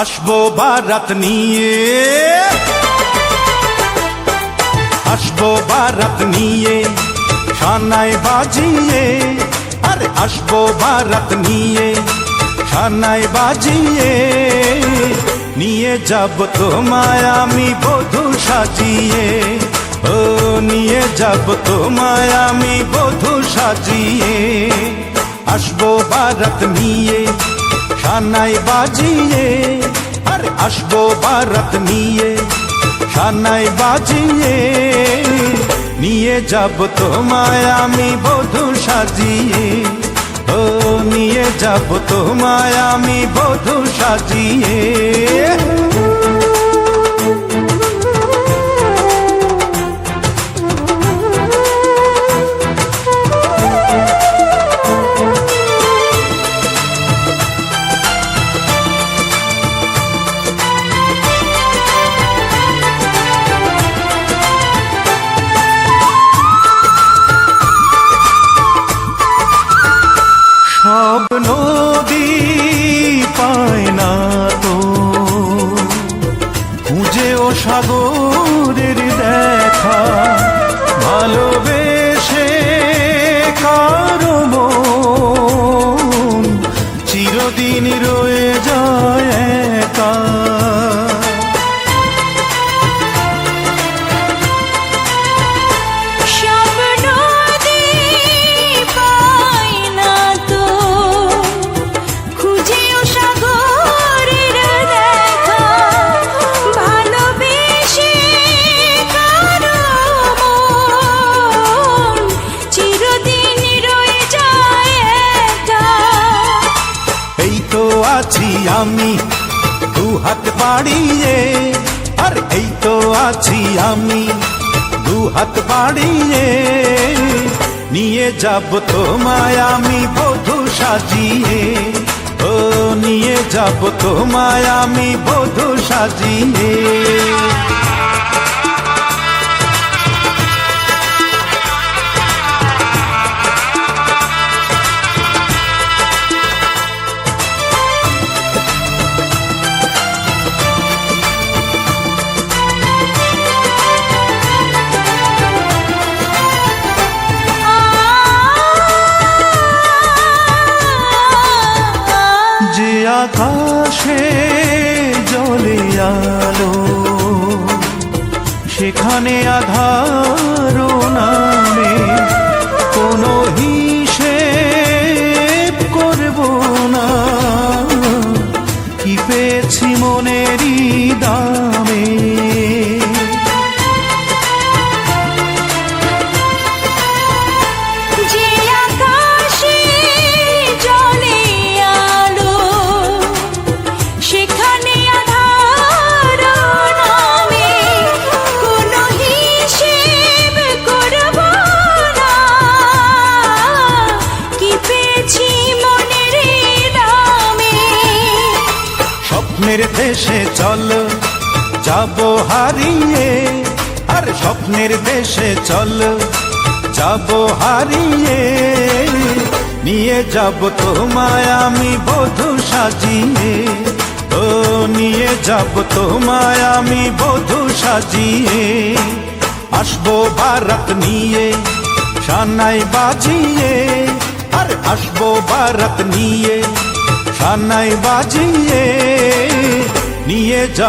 আসবো বারাত নিয়ে, আসবো বারাত নিয়ে, শানায় বাজিয়ে, আরে আসবো বারাত নিয়ে, শানায় বাজিয়ে, নিয়ে যাব তোমায় আমি বধূ সাজিয়ে, ও নিয়ে যাব তোমায় আমি বধূ সাজিয়ে। আসবো বারাত নিয়ে, শানায় বাজিয়ে, আরে আসবো বারাত নিয়ে, শানায় বাজিয়ে, নিয়ে যাব তোমায় আমি বধূ সাজিয়ে, ও নিয়ে যাব তোমায় আমি বধূ সাজিয়ে। সব নদী পায় না তো খুঁজে ও সাগরের দেখা, ভালোবেসে কারো মন চিরদিন রয়ে যায় একা। আছি আমি দু হাত বাড়িয়ে, আর এই তো আছি আমি দু হাত বাড়িয়ে, নিয়ে যাব তোমায় আমি বধূ সাজিয়ে, ও নিয়ে যাব তোমায় আমি বধূ সাজিয়ে। যে আকাশে জ্বলে আলো, সেখানে আধার নামে কোনো হিসেব করব না, কি পেয়েছি মনেরই দামে। স্বপ্নের দেশে চল যাব হারিয়ে, আর স্বপ্নের দেশে চল যাব হারিয়ে, নিয়ে যাব তোমায় আমি বধূ সাজিয়ে, ও নিয়ে যাব তোমায় আমি বধূ সাজিয়ে। আসবো বারাত নিয়ে, শানায় বাজিয়ে, আর আসবো বারাত নিয়ে, শানায় বাজিয়ে, নিয়ে যাব